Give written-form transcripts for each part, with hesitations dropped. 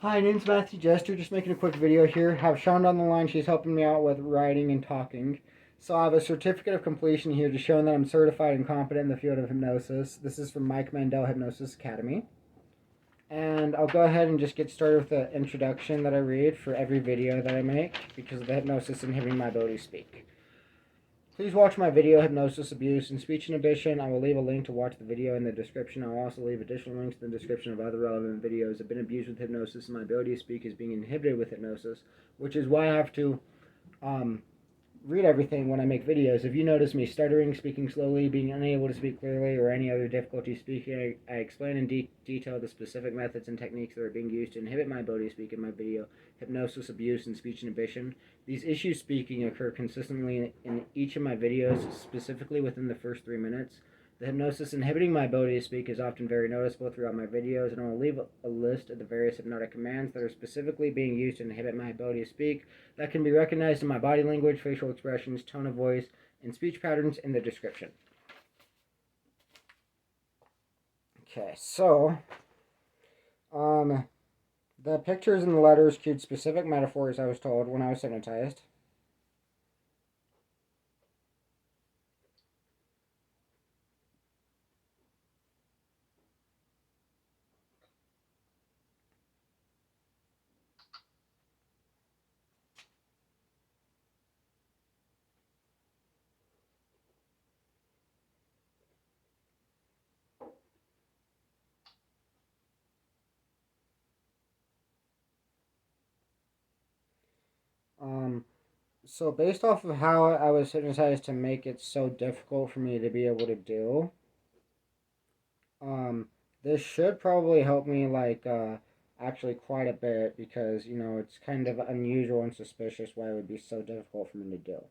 Hi, name's Matthew Jester. Just making a quick video here. Have Sean on the line. She's helping me out with writing and talking. So I have a certificate of completion here to show that I'm certified and competent in the field of hypnosis. This is from Mike Mandel Hypnosis Academy. And I'll go ahead and just get started with the introduction that I read for every video that I make because of the hypnosis inhibiting my ability to speak. Please watch my video, Hypnosis, Abuse, and Speech Inhibition. I will leave a link to watch the video in the description. I'll also leave additional links in the description of other relevant videos. I've been abused with hypnosis, and my ability to speak is being inhibited with hypnosis, which is why I have to read everything when I make videos. If you notice me stuttering, speaking slowly, being unable to speak clearly, or any other difficulty speaking, I explain in detail the specific methods and techniques that are being used to inhibit my ability to speak in my video, Hypnosis, Abuse, and Speech Inhibition. These issues speaking occur consistently in each of my videos, specifically within the first 3 minutes. The hypnosis inhibiting my ability to speak is often very noticeable throughout my videos, and I will leave a list of the various hypnotic commands that are specifically being used to inhibit my ability to speak that can be recognized in my body language, facial expressions, tone of voice, and speech patterns in the description. Okay, so the pictures and the letters cued specific metaphors I was told when I was hypnotized. So based off of how I was hypnotized to make it so difficult for me to be able to do, this should probably help me actually quite a bit because it's kind of unusual and suspicious why it would be so difficult for me to do.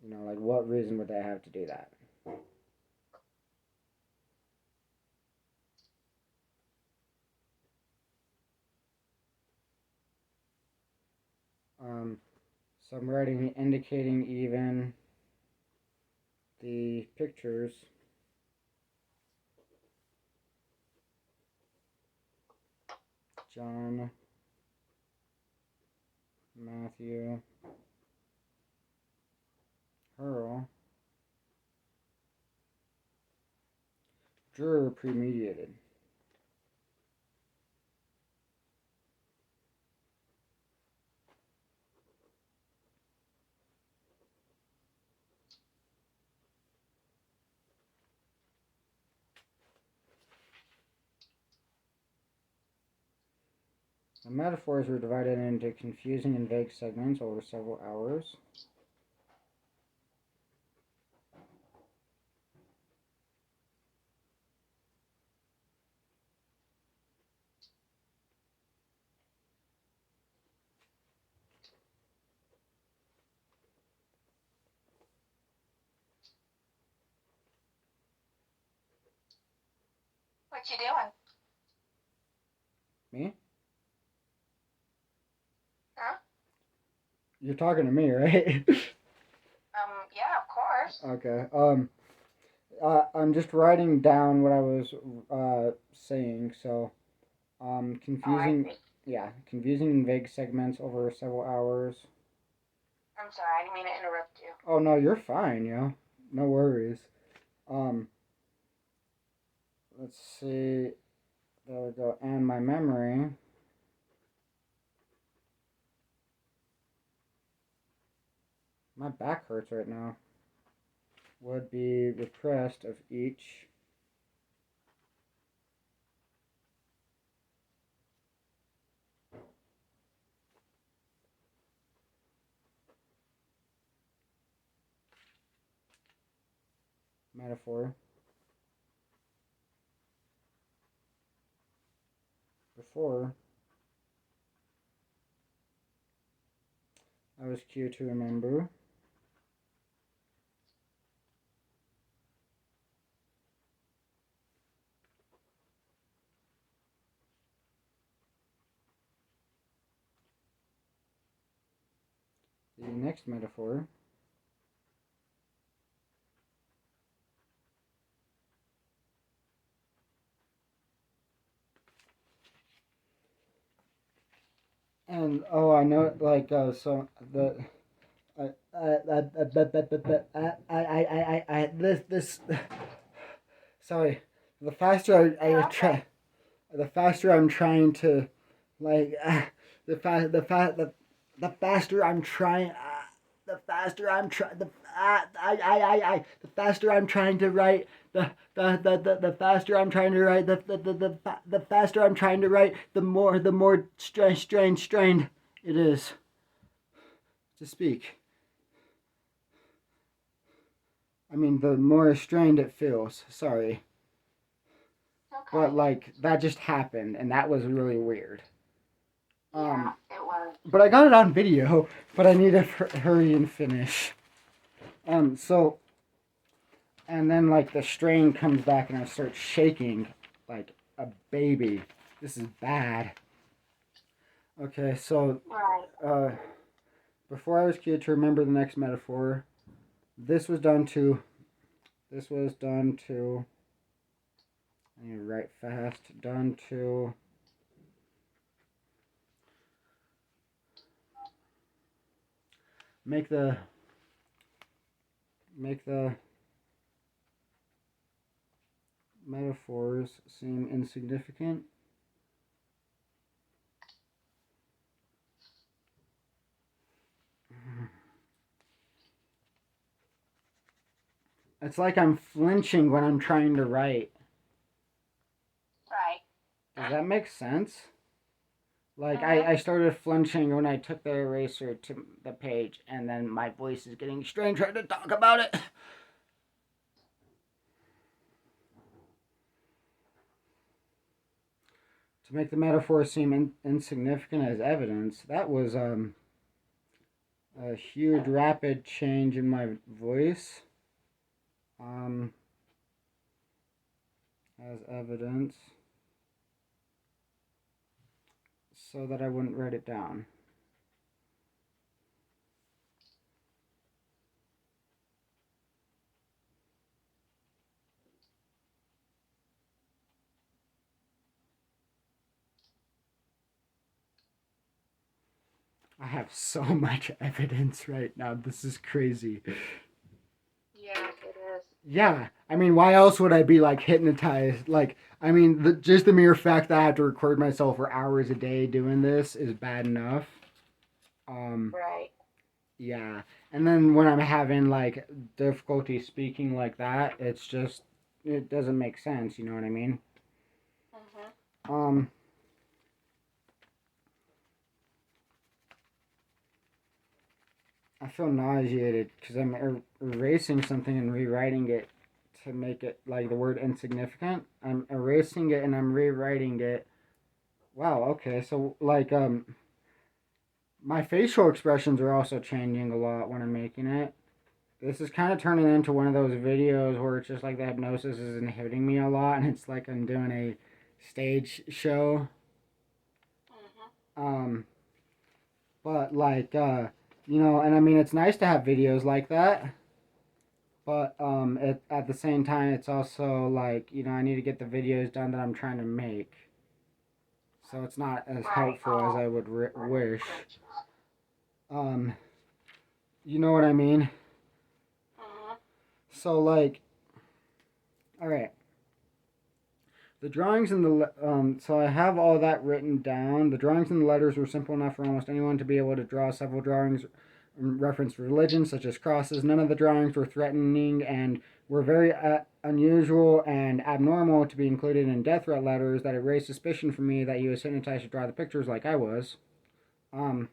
Like what reason would they have to do that? So I'm writing indicating even the pictures. John, Matthew, Earl, Drew premediated. The metaphors were divided into confusing and vague segments over several hours. What you doing? Me? Huh? You're talking to me, right? Yeah, of course. Okay. I'm just writing down what I was saying. So, confusing. Oh, Yeah, confusing and vague segments over several hours. I'm sorry, I didn't mean to interrupt you. Oh no, you're fine. No worries. Um, let's see. There we go. And my memory. My back hurts right now. Would be repressed of each. Metaphor. Before I was cued to remember. The next metaphor. And oh, I know, like, so the this sorry, the faster I Yeah, try, okay. the faster I'm trying to, like, the faster I'm trying, the faster I'm trying, the faster I'm trying to write, the faster I'm trying to write, the faster I'm trying to write, the more strained it is to speak. I mean, the more strained it feels. Sorry. But, Okay. like, that just happened, and that was really weird. Yeah, it was. But I got it on video, but I need to hurry and finish. So, and then, like, the strain comes back, and I start shaking like a baby. This is bad. Okay, so, Right. uh, before I was cued to remember the next metaphor, this was done to, I need to write fast, done to make the metaphors seem insignificant. It's like I'm flinching when I'm trying to write. Right. Does that make sense? Like, Mhm. I started flinching when I took the eraser to the page, and then my voice is getting strained trying to talk about it. To make the metaphor seem insignificant as evidence, that was a huge rapid change in my voice. Um, as evidence, so that I wouldn't write it down. I have so much evidence right now. This is crazy. Yes, it is. Yeah, I mean, why else would I be like hypnotized? Like, I mean, just the mere fact that I have to record myself for hours a day doing this is bad enough. Um, Right. yeah, and then when I'm having like difficulty speaking like that, it's just it doesn't make sense. You know what I mean? Mhm. Um, I feel nauseated because I'm erasing something and rewriting it to make it like the word insignificant. I'm erasing it and I'm rewriting it. Wow. Okay. So like my facial expressions are also changing a lot when I'm making it. This is kind of turning into one of those videos where it's just like the hypnosis is inhibiting me a lot, and it's like I'm doing a stage show. Mhm. Um, but like, and I mean, it's nice to have videos like that. But at the same time, it's also like I need to get the videos done that I'm trying to make. So it's not as Right. helpful as Oh. I would wish. Um, you know what I mean? Mhm. So like, all right. The drawings and so I have all that written down. The drawings and the letters were simple enough for almost anyone to be able to draw. Several drawings referenced religion, such as crosses. None of the drawings were threatening and were very unusual and abnormal to be included in death threat letters that raised suspicion for me that he was hypnotized to draw the pictures like I was. Um,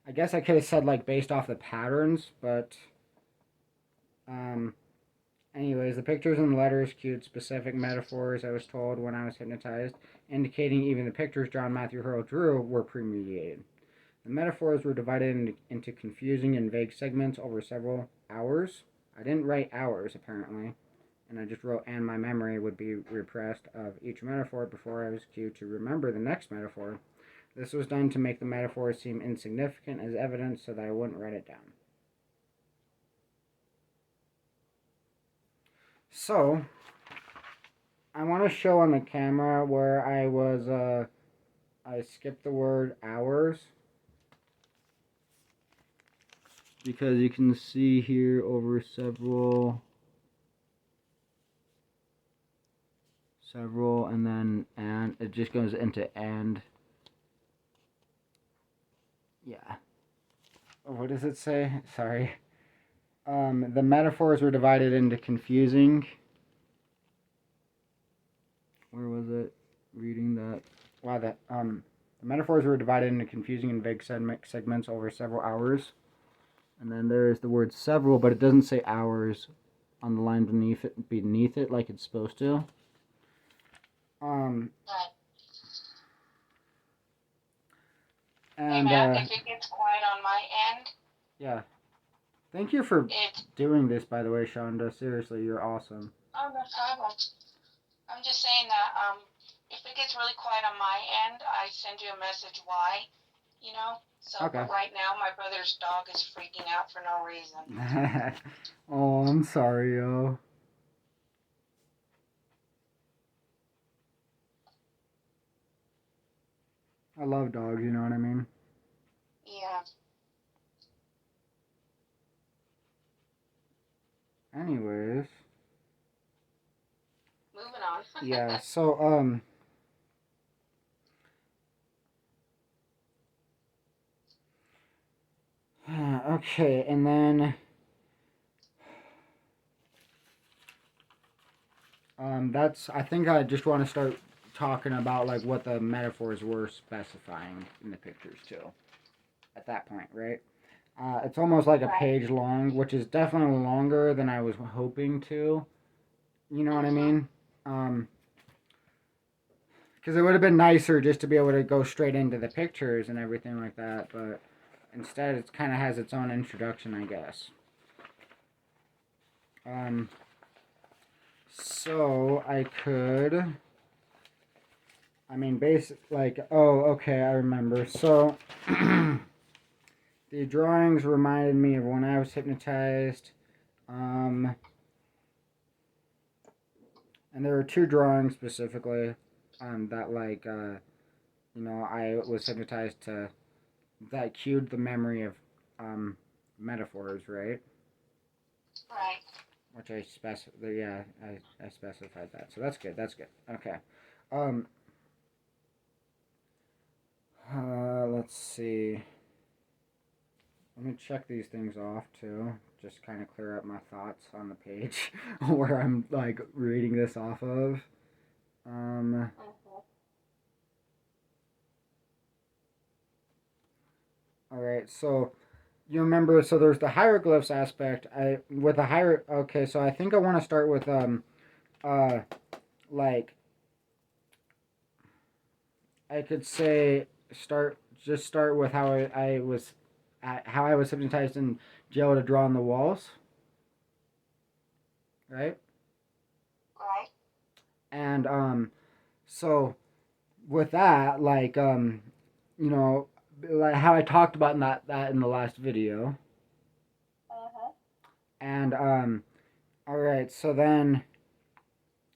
I guess I could have said like based off the patterns, but um, anyways, the pictures and the letters cued specific metaphors I was told when I was hypnotized, indicating even the pictures John Matthew Hurl drew were premeditated. The metaphors were divided into confusing and vague segments over several hours. I didn't write hours, apparently, and I just wrote, and my memory would be repressed of each metaphor before I was cued to remember the next metaphor. This was done to make the metaphors seem insignificant as evidence so that I wouldn't write it down. So, I want to show on the camera where I was I skipped the word hours because you can see here over several, and then and it just goes into and. Yeah. What does it say? Sorry. The metaphors were divided into confusing. Where was it? Reading that. Wow, the metaphors were divided into confusing and vague segments over several hours. And then there is the word several, but it doesn't say hours on the line beneath it like it's supposed to. Right. And hey, Matt, if it gets quiet on my end, yeah. Thank you for doing this, by the way, Shonda. Seriously, you're awesome. Oh, no problem. I'm just saying that if it gets really quiet on my end, I send you a message why, you know? So Okay. But right now, my brother's dog is freaking out for no reason. Oh, I'm sorry, yo. I love dogs, you know what I mean? Yeah. Anyways. Moving on. Yeah, so, okay, and then, I think I just want to start talking about, like, what the metaphors were specifying in the pictures, too. At that point, right? It's almost like a page long, which is definitely longer than I was hoping to. You know what I mean? Because it would have been nicer just to be able to go straight into the pictures and everything like that, but instead it kind of has its own introduction, I guess. So I could, I mean, oh, okay, I remember. So the drawings reminded me of when I was hypnotized. And there were two drawings specifically that, like, I was hypnotized to, that cued the memory of metaphors, right? Right. Which I specified that. So that's good. Okay. Let's see. Let me check these things off too. Just kind of clear up my thoughts on the page where I'm like reading this off of. All right. So you remember? So there's the hieroglyphs aspect. Okay. So I think I want to start with like I could say start with how I was hypnotized in jail to draw on the walls, right? Right. And so with that, like like how I talked about that in the last video. And all right, so then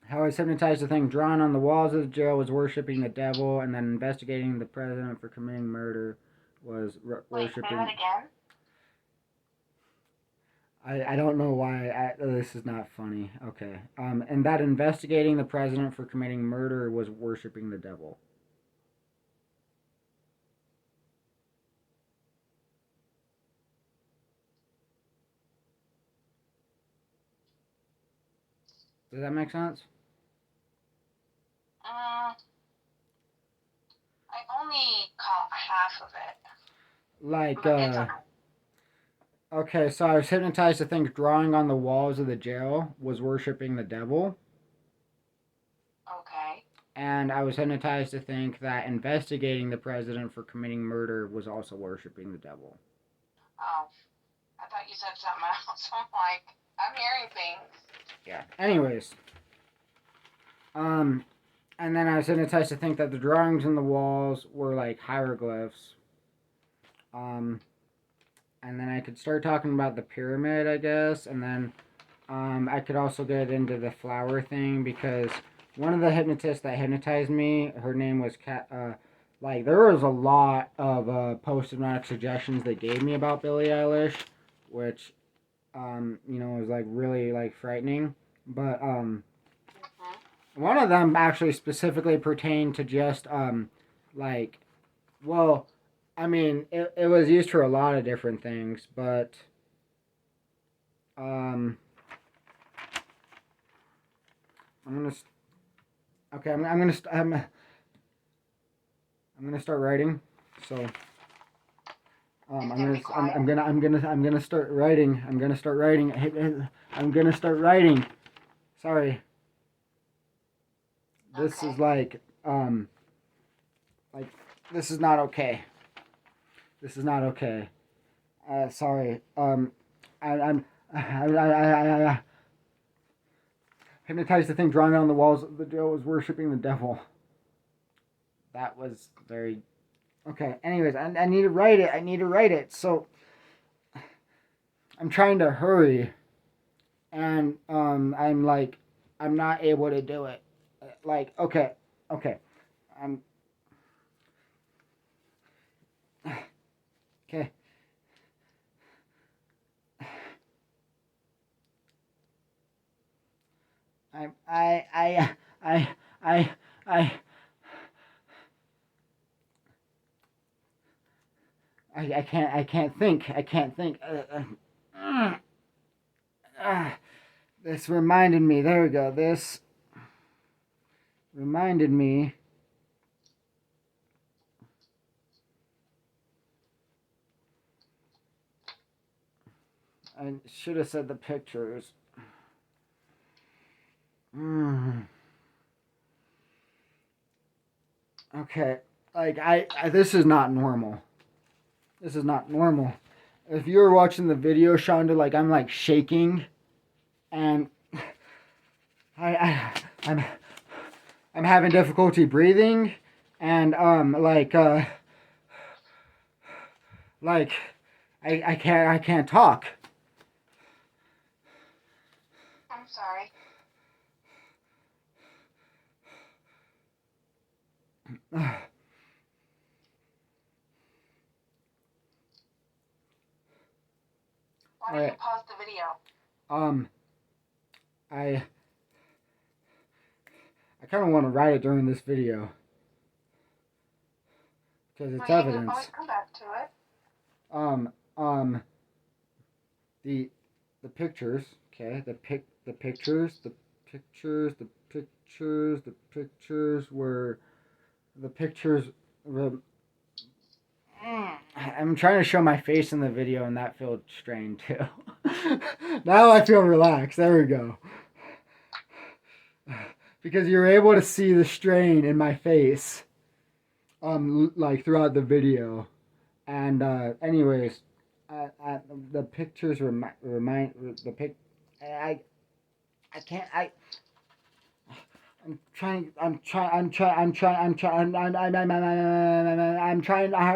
how I was hypnotized to think drawn on the walls of the jail was worshiping the devil, and then investigating the president for committing murder was worshiping. Wait, say that again. I don't know why this is not funny. Okay. And that investigating the president for committing murder was worshiping the devil. Does that make sense? I only caught half of it. Like, But it's okay. Okay, so I was hypnotized to think drawing on the walls of the jail was worshiping the devil. Okay. And I was hypnotized to think that investigating the president for committing murder was also worshiping the devil. Oh, I thought you said something else. I'm like, I'm hearing things. Yeah. Anyways. And then I was hypnotized to think that the drawings on the walls were like hieroglyphs. And then I could start talking about the pyramid, I guess, and then I could also get into the flower thing because one of the hypnotists that hypnotized me, her name was like there was a lot of post-hypnotic suggestions they gave me about Billie Eilish, which was like really like frightening. But one of them actually specifically pertained to just like, well, I mean, it was used for a lot of different things, but I'm gonna okay. I'm gonna start writing. So I'm gonna start writing. I'm gonna start writing. I'm gonna start writing. Sorry. This is like this is not okay. This is not okay. Sorry. I hypnotized the thing drawing on the walls. The devil was worshiping the devil. That was very okay. Anyways, I need to write it. I need to write it. So I'm trying to hurry, and I'm not able to do it. Like okay, I'm okay. I I I I I I I can't think. I can't think. This reminded me. There we go. This reminded me. I should have said the pictures. Okay. Like this is not normal. This is not normal. If you were watching the video, Shonda, like I'm like shaking, and I'm having difficulty breathing, and like I can't talk. I'm sorry. Why don't you pause the video? I kind of want to write it during this video because it's evidence. You can always come back to it. The pictures. Okay, the pictures were the pictures were. I'm trying to show my face in the video, and that feels strained too. Now I feel relaxed. There we go. Because you're able to see the strain in my face, like throughout the video, and anyways, the pictures remind the pic. I can't. I'm trying. I'm trying. I'm trying. I'm trying. I'm trying. I'm trying. I'm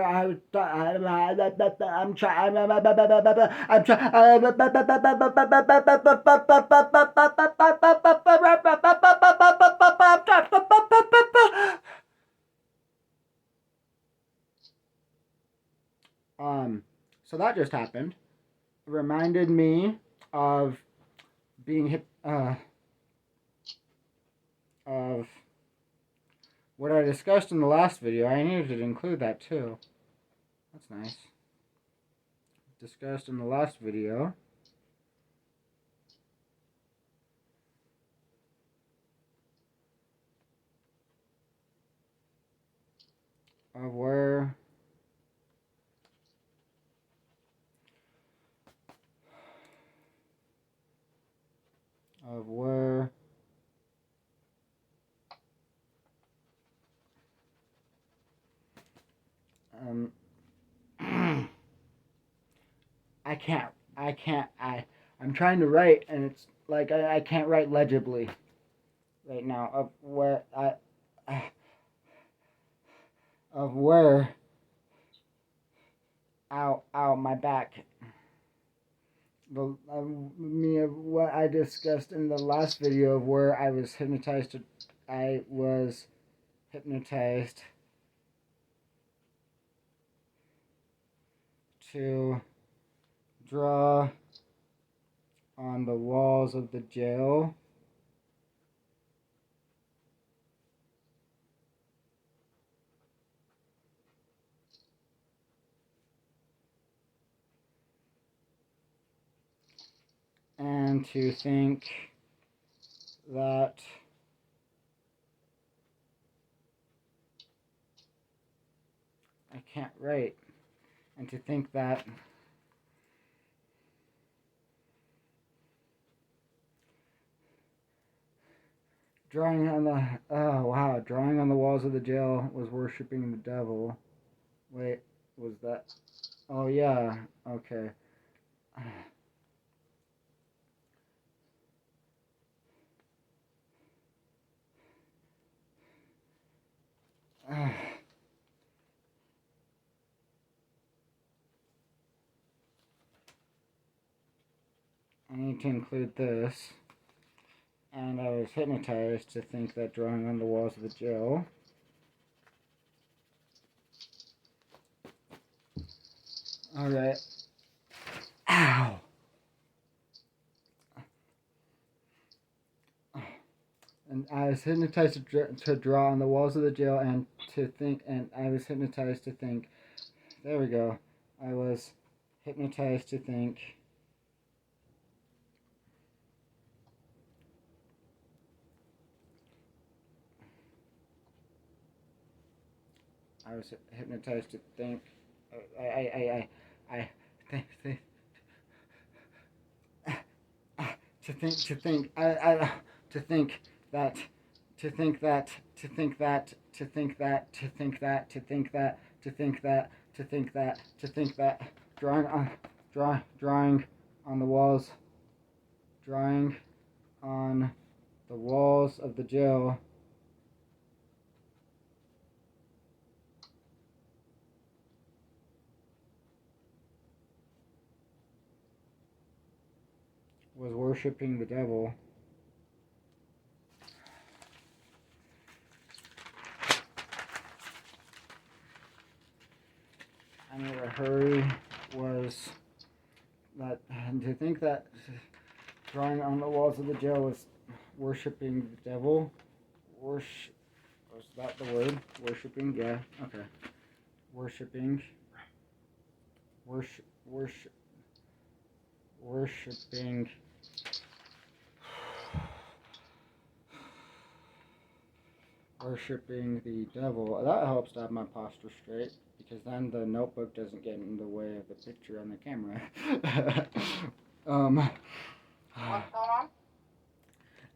trying. So that just happened. It reminded me of being hit. Of what I discussed in the last video. I needed to include that too. That's nice. Discussed in the last video. Of where I'm trying to write, and it's like I can't write legibly right now of where ow my back. Me of what I discussed in the last video of where I was hypnotized. I was hypnotized to draw on the walls of the jail and to think that I can't write, and to think that drawing on the walls of the jail was worshiping the devil. Wait, was that? Oh yeah, okay. I need to include this. And I was hypnotized to think that drawing on the walls of the jail Alright. Ow! And I was hypnotized to draw on the walls of the jail and to think, and I was hypnotized to think. There we go. I was hypnotized to think. I was hypnotized to think. I think to think to think to think that to think that to think that to think that to think that to think that to think that to think that to think that drawing on the walls drawing on the walls of the jail was worshiping the devil. I need to hurry was that, and to think that drawing on the walls of the jail was worshiping the devil. Worship, was that the word? Worshiping? Yeah, okay. Worshiping. Worshipping. Worshipping the devil. That helps to have my posture straight, because then the notebook doesn't get in the way of the picture on the camera. What's going on?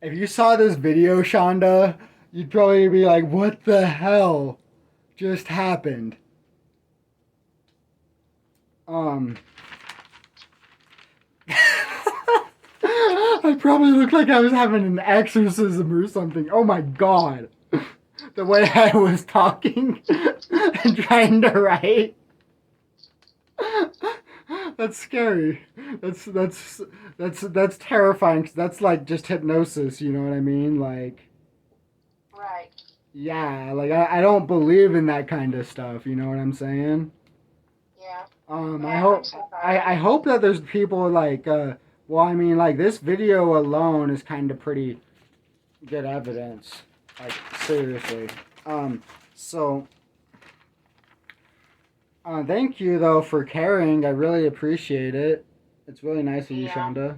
If you saw this video, Shonda, you'd probably be like, what the hell just happened? I probably looked like I was having an exorcism or something. Oh my god. The way I was talking and trying to write. That's scary. That's terrifying. 'Cause that's like just hypnosis, you know what I mean? Like, Right. yeah, like I don't believe in that kind of stuff, you know what I'm saying? Yeah. I hope that there's people like well, I mean, like this video alone is kind of pretty good evidence. Like seriously. So thank you though for caring. I really appreciate it. It's really nice of you, Shonda.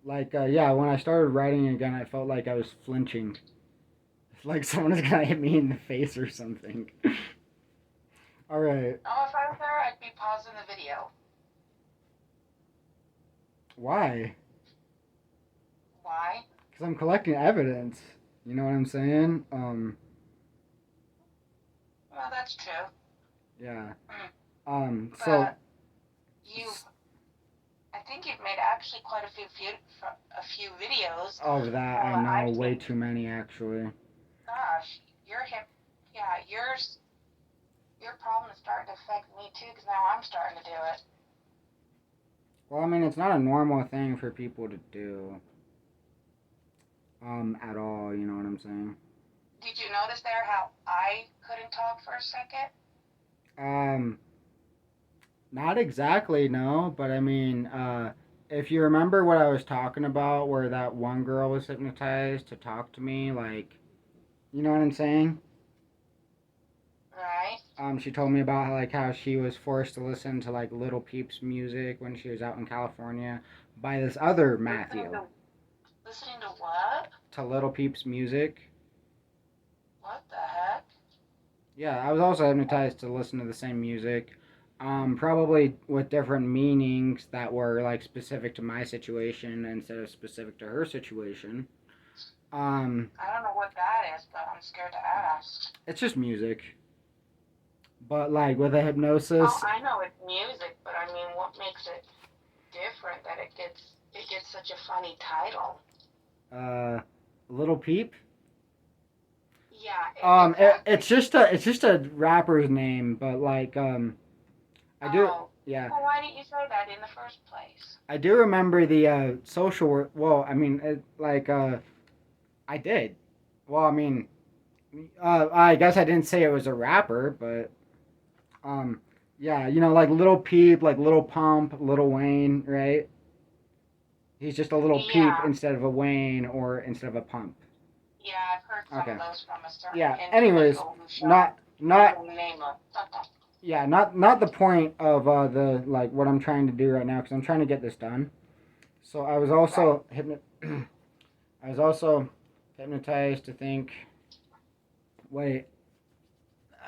Like yeah, when I started writing again, I felt like I was flinching. Like someone was gonna hit me in the face or something. All right. Oh, if I was there, I'd be pausing the video. Why? Why? Because I'm collecting evidence. You know what I'm saying? Well, that's true. Yeah. But So. I think you've made actually quite a few videos. Of that, I know way too many actually. Gosh, your problem is starting to affect me too, because now I'm starting to do it. Well, I mean, it's not a normal thing for people to do. At all, you know what I'm saying? Did you notice there how I couldn't talk for a second? Um, Not exactly, no, but I mean, if you remember what I was talking about, where that one girl was hypnotized to talk to me, like, you know what I'm saying? Right? She told me about like how she was forced to listen to like Little Peeps music when she was out in California by this other Listening Matthew. to listening to what? To Little Peeps music. What the heck? Yeah, I was also hypnotized to listen to the same music. Probably with different meanings that were like specific to my situation instead of specific to her situation. Um, I don't know what that is, but I'm scared to ask. it's just music, but like with a Oh, hypnosis, I know it's music, but I mean, what makes it different that it gets such a funny title? uh, Little Peep. Yeah, exactly. It's just a rapper's name, but like I do Oh, yeah well, why didn't you say that in the first place? I do remember the social work. Well, I mean I did. Well, I mean I guess I didn't say it was a rapper, but um yeah, you know, like Little Peep, like Little Pump, Little Wayne, right? He's just a little peep Yeah, instead of a Wayne or instead of a pump. yeah, I've heard some of Okay. those from a certain Yeah. Anyways, individual who shall we not will name a. yeah, not the point of the like what I'm trying to do right now because I'm trying to get this done. So Right. I was also hypnotized to think. Wait,